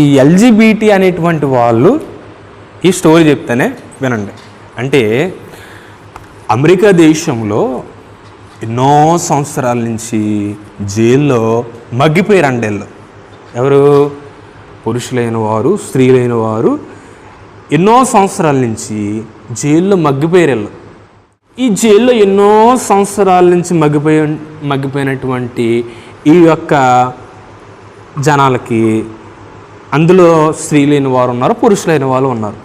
ఈ ఎల్జీబీటీ అనేటువంటి వాళ్ళు ఈ స్టోరీ చెప్తానే వినండి. అంటే అమెరికా దేశంలో ఎన్నో సంవత్సరాల నుంచి జైల్లో మగ్గిపోయారు అండేళ్ళు. ఎవరు? పురుషులైన వారు, స్త్రీలైన వారు ఎన్నో సంవత్సరాల నుంచి జైల్లో మగ్గిపోయారు. ఈ జైల్లో ఎన్నో సంవత్సరాల నుంచి మగ్గిపోయినటువంటి ఈ యొక్క జనాలకి అందులో స్త్రీలైన వారు ఉన్నారు, పురుషులైన వాళ్ళు ఉన్నారు.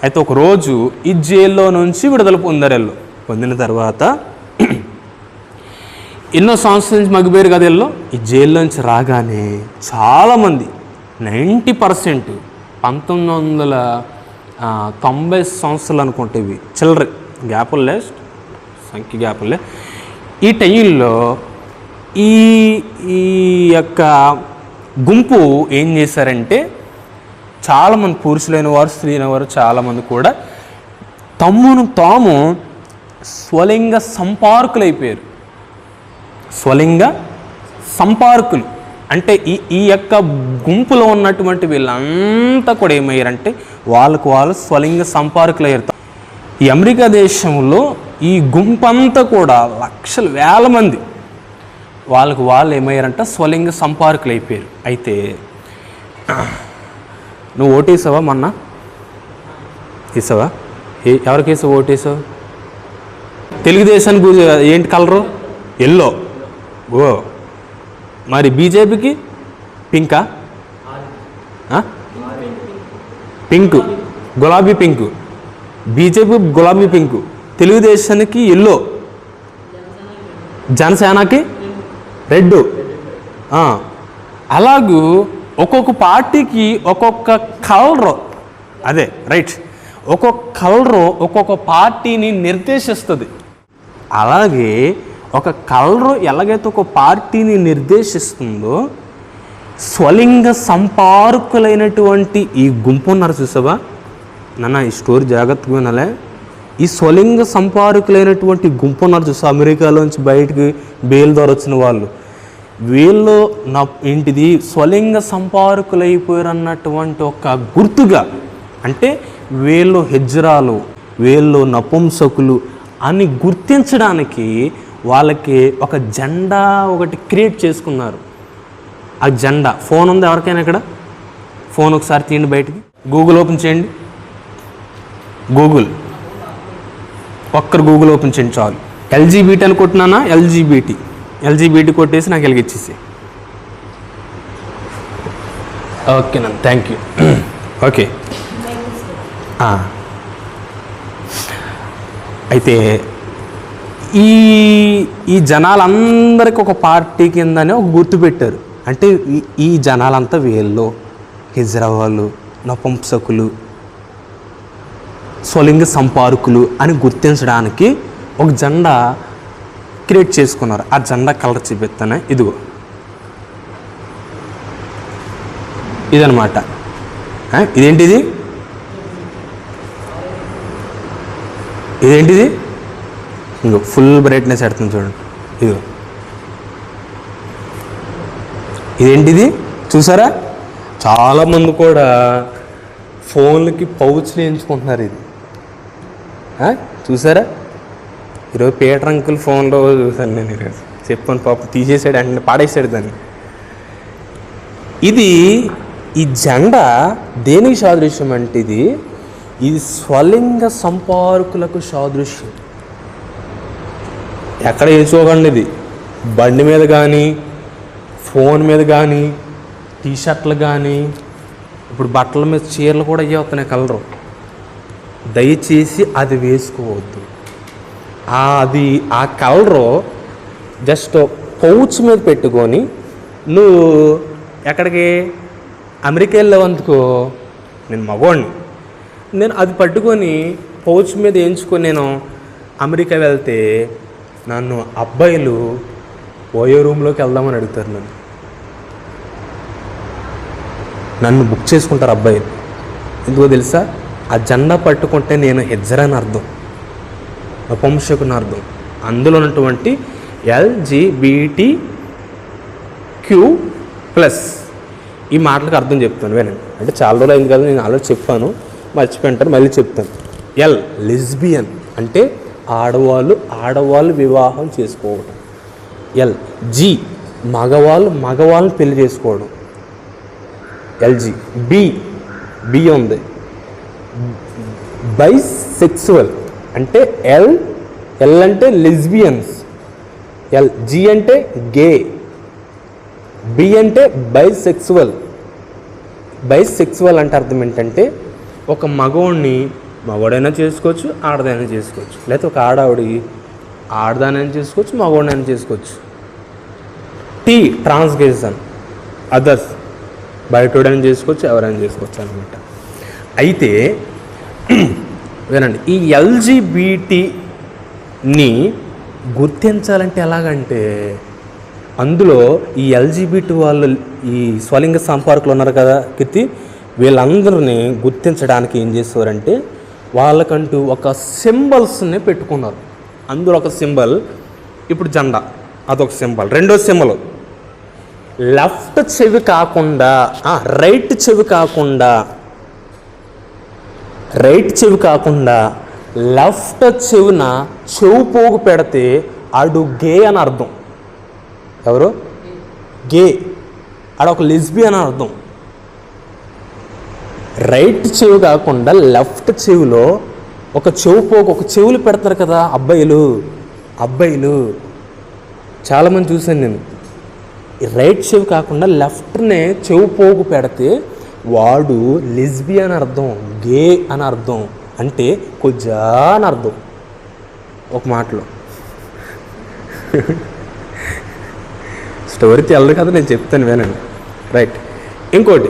అయితే ఒకరోజు ఈ జైల్లో నుంచి విడుదల పొందారు. పొందిన తర్వాత ఎన్నో సంవత్సరాల నుంచి మగ్గిపోయారు కదా వీళ్ళు. ఈ జైల్లో నుంచి రాగానే చాలామంది 90% 1990 సంవత్సరాలు అనుకుంటే ఇవి చిల్లర గ్యాపుల్లే, సంఖ్య గ్యాపుల్లే. ఈ టైంలో ఈ యొక్క గుంపు ఏం చేశారంటే చాలామంది పురుషులైన వారు, స్త్రీలైన వారు చాలామంది కూడా తమ్మును తాము స్వలింగ సంపార్కులైపోయారు. స్వలింగ సంపార్కులు అంటే ఈ యొక్క గుంపులో ఉన్నటువంటి వీళ్ళంతా కూడా ఏమయ్యారంటే వాళ్ళకు వాళ్ళు స్వలింగ సంపార్కులు అయ్యారు. ఈ అమెరికా దేశంలో ఈ గుంపంతా కూడా లక్షల వేల మంది వాళ్ళకు వాళ్ళు ఏమయ్యారంట స్వలింగ సంపార్కులు అయిపోయారు. అయితే నువ్వు ఓటేసావా? మొన్న వేసావా? ఎవరికి వేసావు? ఓటేసావు? తెలుగుదేశానికి ఏంటి కలరు? ఎల్లో. ఓ మరి బీజేపీకి పింకా? పింక్, గులాబీ పింక్. బీజేపీ గులాబీ పింక్, తెలుగుదేశానికి ఎల్లో, జనసేనకి రెడ్. అలాగూ ఒక్కొక్క పార్టీకి ఒక్కొక్క కలరు, అదే రైట్, ఒక్కొక్క కలరు ఒక్కొక్క పార్టీని నిర్దేశిస్తుంది. అలాగే ఒక కలరు ఎలాగైతే ఒక పార్టీని నిర్దేశిస్తుందో స్వలింగ సంపార్కులైనటువంటి ఈ గుంపు ఉన్నారు చూసావా నాన్న, ఈ స్టోరీ జాగ్రత్తగా వినాలే. ఈ స్వలింగ సంపార్కులైనటువంటి గుంపు ఉన్నారు చూసా, అమెరికాలోంచి బయటికి బెయిల్ ద్వారా వచ్చిన వాళ్ళు, వీళ్ళు ఏంటిది స్వలింగ సంపార్కులైపోయారు అన్నటువంటి ఒక గుర్తుగా, అంటే వీళ్ళు హెజ్రాలు, వీళ్ళు నపుంసకులు అని గుర్తించడానికి వాళ్ళకి ఒక జెండా ఒకటి క్రియేట్ చేసుకున్నారు. ఆ జెండా ఫోన్ ఉంది ఎవరికైనా? ఇక్కడ ఫోన్ ఒకసారి తీయండి బయటికి, గూగుల్ ఓపెన్ చేయండి. ఒక్కరు గూగుల్ ఓపెన్ చేయండి చాలు. ఎల్జీబీటీ అని కొట్టినానా? ఎల్జీబీటీ కొట్టేసి నాకు వెలిగిచ్చేసి. ఓకేనా, థ్యాంక్ యూ. ఓకే, అయితే ఈ జనాలందరికీ ఒక పార్టీ కిందనే ఒక గుర్తు పెట్టారు. అంటే ఈ జనాలంతా వీళ్ళు హెజ్రావాళ్ళు, నపుంసకులు, స్వలింగ సంపార్కులు అని గుర్తించడానికి ఒక జెండా క్రియేట్ చేసుకున్నారు. ఆ జెండా కలర్ చూపిస్తానే, ఇదిగో ఇదనమాట. ఇదేంటిది? ఇంకో ఫుల్ బ్రైట్నెస్ పెడుతుంది చూడండి. ఇదిగో ఇదేంటిది చూసారా? చాలామంది కూడా ఫోన్లకి పౌచ్లు వేయించుకుంటున్నారు. ఇది చూసారా? ఈరోజు పీటర్ అంకుల్ ఫోన్లో చూసాను నేను. ఈరోజు చెప్పాను, పాప తీసేసాడు అంటే పాడేసాడు దాన్ని. ఈ జెండా దేనికి సాదృశ్యం అంటే ఇది స్వలింగ సంపార్కులకు సాదృశ్యం. ఎక్కడ వేసుకోకండి, ఇది బండి మీద కానీ, ఫోన్ మీద కానీ, టీషర్ట్లు కానీ, ఇప్పుడు బట్టల మీద చీరలు కూడా అయ్యే వస్తున్నాయి కలరు. దయచేసి అది వేసుకోవద్దు. ఆ కలరు జస్ట్ పౌచ్ మీద పెట్టుకొని నువ్వు ఎక్కడికి అమెరికా వెళ్ళేవందుకో, నేను మగవాడిని, నేను అది పట్టుకొని పౌచ్ మీద వేయించుకొని నేను అమెరికా వెళ్తే నన్ను అబ్బాయిలు ఓయో రూమ్లోకి వెళ్దామని అడుగుతారు. నన్ను బుక్ చేసుకుంటారు అబ్బాయిలు. ఎందుకో తెలుసా? ఆ జెండా పట్టుకుంటే నేను హెజ్రా అని అర్థం, నపుంసకుని అర్థం. అందులో ఉన్నటువంటి LGBTQ+ ఈ మాటలకు అర్థం చెప్తాను వినండి. అంటే చాలా రోజులు అయింది కదా, నేను ఆల్రెడీ చెప్పాను, మర్చిపోయింటారు, మళ్ళీ చెప్తాను. ఎల్ లెస్బియన్ అంటే ఆడవాళ్ళు వివాహం చేసుకోవడం. ఎల్ జి మగవాళ్ళని పెళ్లి చేసుకోవడం. ఎల్జి. బి ఉంది బైసెక్సువల్ అంటే ఎల్ అంటే లెస్బియన్స్, జి అంటే గే, బి అంటే బైసెక్సువల్ అంటే అర్థం ఏంటంటే ఒక మగవాడైనా చేసుకోవచ్చు, ఆడదైనా చేసుకోవచ్చు, లేకపోతే ఒక ఆడదానైనా చేసుకోవచ్చు, మగవాడినైనా చేసుకోవచ్చు. ట్రాన్స్గ్రెషన్ అదర్స్, బయటోడైనా చేసుకోవచ్చు, ఎవరైనా చేసుకోవచ్చు అనమాట. అయితే వినండి, ఈ ఎల్జిబిటిని గుర్తించాలంటే ఎలాగంటే అందులో ఈ ఎల్జిబిటి వాళ్ళు ఈ స్వలింగ సంపర్కులు ఉన్నారు కదా కీర్తి, వీళ్ళందరినీ గుర్తించడానికి ఏం చేసేవారంటే వాళ్ళకంటూ ఒక సింబల్స్ని పెట్టుకున్నారు. అందులో ఒక సింబల్ ఇప్పుడు జెండా, అదొక సింబల్. రెండో సింబల్ లెఫ్ట్ చెవి కాకుండా రైట్ చెవి కాకుండా లెఫ్ట్ చెవిన చెవు పోగు పెడితే ఆడు గే అని అర్థం. ఎవరు? గే. ఆడొక లెస్బియన్ అని అర్థం. రైట్ చెవి కాకుండా లెఫ్ట్ చెవిలో ఒక చెవు పోగు, ఒక చెవులు పెడతారు కదా అబ్బాయిలు చాలామంది చూశాను నేను. రైట్ చెవి కాకుండా లెఫ్ట్నే చెవు పోగు పెడితే వాడు లెస్బియన్ అని అర్థం, గే అని అర్థం, అంటే కొజ్జా అని అర్థం ఒక మాటలో. స్టోరీ తెల్లదు కదా, నేను చెప్తాను వినండి. రైట్. ఇంకోటి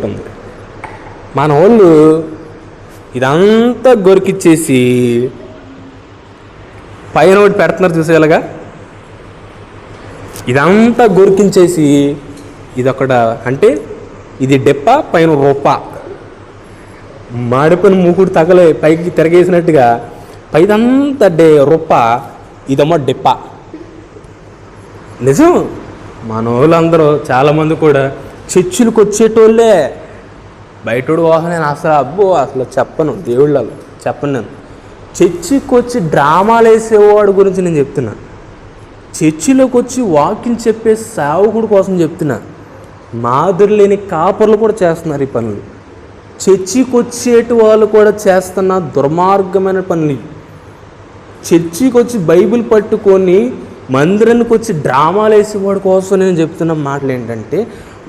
ఉంది. మన వాళ్ళు ఇదంతా గొరికిచ్చేసి పైన ఒకటి పెడుతున్నారు చూసేలాగా, ఇదంతా గొరికించేసి ఇదొకట అంటే ఇది డెప్ప, పైన రూప, మాడిపోయిన మూకుడు తగలే పైకి తిరగేసినట్టుగా పైదంతా రూప, ఇదమ్మా డెప్ప. నిజం. మన వాళ్ళందరూ చాలామంది కూడా చర్చిలకు వచ్చేటోళ్ళే. బయటోడు వాహన నేను అసలు చెప్పను, దేవుళ్ళలో చెప్పను. నేను చర్చికి వచ్చి డ్రామాలు వేసేవాడు గురించి నేను చెప్తున్నా. చర్చిలోకి వచ్చి వాకింగ్ చెప్పే సేవకుడు కోసం చెప్తున్నా. మాదిరి లేని కాపర్లు కూడా చేస్తున్నారు ఈ పనులు. చర్చికి వచ్చేటి వాళ్ళు కూడా చేస్తున్న దుర్మార్గమైన పనులు. చర్చికి వచ్చి బైబిల్ పట్టుకొని మందిరానికి వచ్చి డ్రామాలు వేసేవాడి కోసం నేను చెప్తున్న మాటలు ఏంటంటే,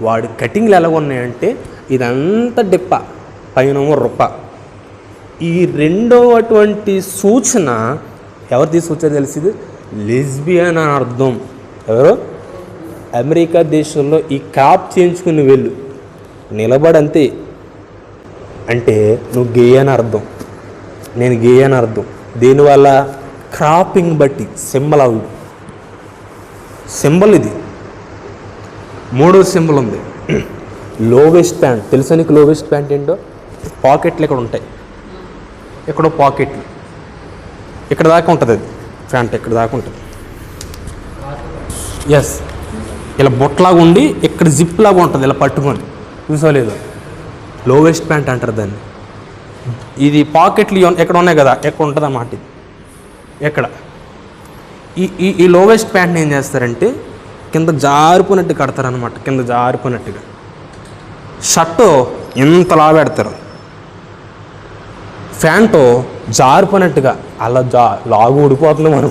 వాడి కటింగ్లు ఎలాగ ఉన్నాయంటే ఇదంతా డెప్ప, పైన రొప్ప. ఈ రెండవటువంటి సూచన ఎవరు తీసుకొచ్చారో తెలిసింది, లెస్బియన్ అని అర్థం. ఎవరు? అమెరికా దేశంలో ఈ క్రాప్ చేయించుకుని వెళ్ళు, నిలబడంతే అంటే నువ్వు గే అని అర్థం, నేను గే అని అర్థం. దీనివల్ల క్రాపింగ్ బట్టి సింబల్ అవి సింబల్. ఇది మూడో సింబల్ ఉంది, లో వేస్ట్ ప్యాంట్. తెలుసా నీకు లో వేస్ట్ ప్యాంట్ ఏంటో? పాకెట్లు ఇక్కడ ఉంటాయి, ఎక్కడో పాకెట్లు ఇక్కడ దాకా ఉంటుంది. అది ప్యాంట్ ఇక్కడ దాకా ఉంటుంది. ఎస్, ఇలా బొట్లాగా ఉండి ఇక్కడ జిప్ లాగా ఉంటుంది, ఇలా పట్టుకొని చూసలేదు. లో వేస్ట్ ప్యాంట్ అంటారు దాన్ని. ఇది పాకెట్లు ఎక్కడ ఉన్నాయి కదా, ఎక్కడ ఉంటుంది అన్నమాట. ఎక్కడ ఈ లో వేస్ట్ ప్యాంట్ని ఏం చేస్తారంటే కింద జారిపోయినట్టు కడతారనమాట. కింద జారిపోయినట్టుగా షర్టు ఇంతలా పెడతారు, ప్యాంటు జారిపోయినట్టుగా అలా లాగు ఊడిపోతుంది. మనం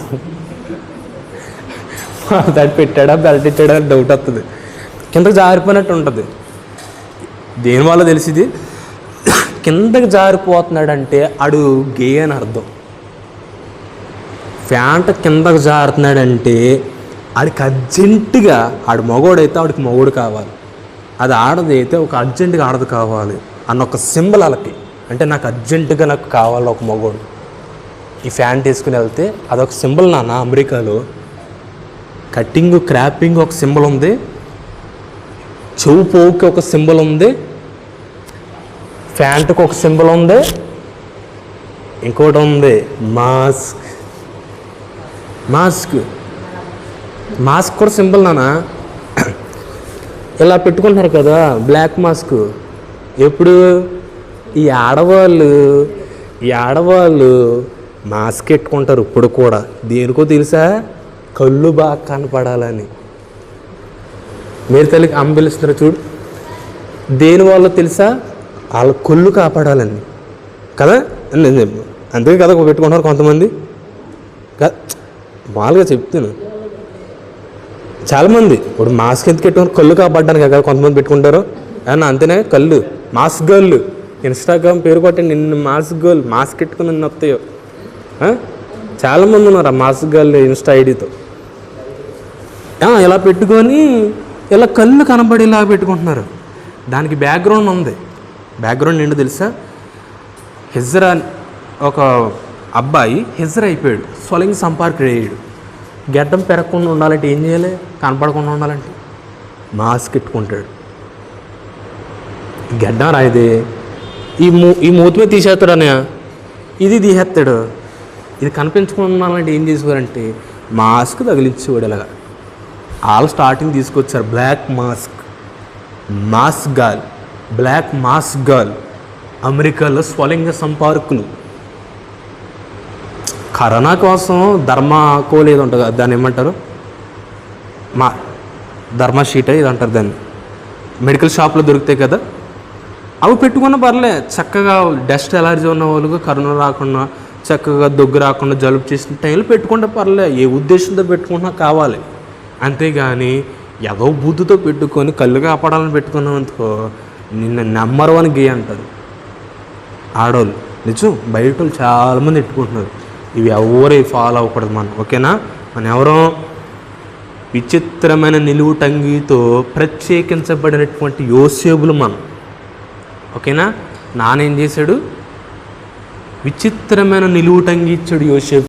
దాన్ని పెట్టాడా బెల్ట్ ఇచ్చాడా అని డౌట్ వస్తుంది. కిందకి జారిపోయినట్టు ఉంటుంది. దేనివల్ల తెలిసింది? కిందకి జారిపోతున్నాడంటే ఆడు గే అని అర్థం. ప్యాంట్ కిందకు జారుతున్నాడంటే ఆడికి అర్జెంటుగా, ఆడు మగోడైతే ఆడికి మగోడు కావాలి, అది ఆడదైతే ఒక అర్జెంటుగా ఆడదు కావాలి అన్న ఒక సింబల్ వాళ్ళకి. అంటే నాకు అర్జెంటుగా నాకు కావాలి ఒక మగోడు. ఈ ప్యాంట్ వేసుకుని వెళ్తే అదొక సింబల్ నాన్న. అమెరికాలో కటింగ్, క్రాపింగ్ ఒక సింబల్ ఉంది, చెవు పోకి ఒక సింబల్ ఉంది, ప్యాంటుకు ఒక సింబల్ ఉంది, ఇంకోటి ఉంది మాస్క్ కూడా సింబల్ నాన్న. ఇలా పెట్టుకుంటున్నారు కదా బ్లాక్ మాస్క్. ఎప్పుడు ఈ ఆడవాళ్ళు మాస్క్ పెట్టుకుంటారు ఇప్పుడు కూడా. దేనికో తెలుసా? కళ్ళు బాగా కనపడాలని. మీరు తల్లికి అమ్మ పిలుస్తున్నారు చూడు, దేనివల్ల తెలుసా? వాళ్ళ కళ్ళు కాపాడాలని కదా. అంతే కదా పెట్టుకుంటారు కొంతమంది. మామూలుగా చెప్తాను. చాలామంది ఇప్పుడు మాస్క్ ఎందుకు పెట్టుకుని కళ్ళు కాపాడడానికి కదా కొంతమంది పెట్టుకుంటారు. అన్న అంతేనే కళ్ళు. మాస్క్ గర్ల్ ఇన్స్టాగ్రామ్ పేరు కొట్టండి, నిన్ను మాస్క్ గర్ల్ మాస్క్ పెట్టుకుని నిన్ను వస్తాయో. చాలామంది ఉన్నారు ఆ మాస్క్ గర్ల్ ఇన్స్టా ఐడితో. ఇలా పెట్టుకొని ఇలా కళ్ళు కనబడేలా పెట్టుకుంటున్నారు. దానికి బ్యాక్గ్రౌండ్ ఉంది. బ్యాక్గ్రౌండ్ ఏంటో తెలుసా? హిజ్రా ఒక అబ్బాయి హిజ్రా అయిపోయాడు, స్వలింగ సంపర్కుడు అయ్యాడు. గడ్డం పెరగకుండా ఉండాలంటే ఏం చేయాలి? కనపడకుండా ఉండాలంటే మాస్క్ పెట్టుకుంటాడు. గడ్డం రాయిదే ఈ మూతి మీద తీసేస్తాడు అన్నయ్య, ఇది తీసేస్తాడు. ఇది కనిపించకుండా ఉండాలంటే ఏం చేసేవారంటే మాస్క్ తగిలించేవాడు. ఇలాగా వాళ్ళు స్టార్టింగ్ తీసుకొచ్చారు బ్లాక్ మాస్క్ గర్ల్. అమెరికాలో స్వలింగ సంపర్కులు కరోనా కోసం ధర్మాకోల్ ఏదో ఉంటుంది, దాన్ని ఏమంటారు? ధర్మషీట్ ఇది అంటారు దాన్ని. మెడికల్ షాప్లో దొరుకుతాయి కదా, అవి పెట్టుకున్నా పర్లే. చక్కగా డస్ట్ ఎలర్జీ ఉన్న వాళ్ళకు కరోనా రాకుండా, చక్కగా దగ్గు రాకుండా, జలుబు చేసిన టైంలో పెట్టుకుంటే పర్లే. ఏ ఉద్దేశంతో పెట్టుకున్నా కావాలి. అంతేగాని ఏదో బుద్ధితో పెట్టుకొని కళ్ళు కాపాడాలని పెట్టుకున్నాం అనుకో, నిన్న నెంబర్ 1 గే అంటారు ఆడవాళ్ళు. నిజం, బయట వాళ్ళు చాలామంది పెట్టుకుంటున్నారు. ఇవి ఎవరు ఫాలో అవ్వకూడదు మనం, ఓకేనా? మనం ఎవరో విచిత్రమైన నిలువుటంగితో ప్రత్యేకించబడినటువంటి యోసేపులు మనం, ఓకేనా? నానేం చేశాడు? విచిత్రమైన నిలువుటంగి ఇచ్చాడు యోసేపు.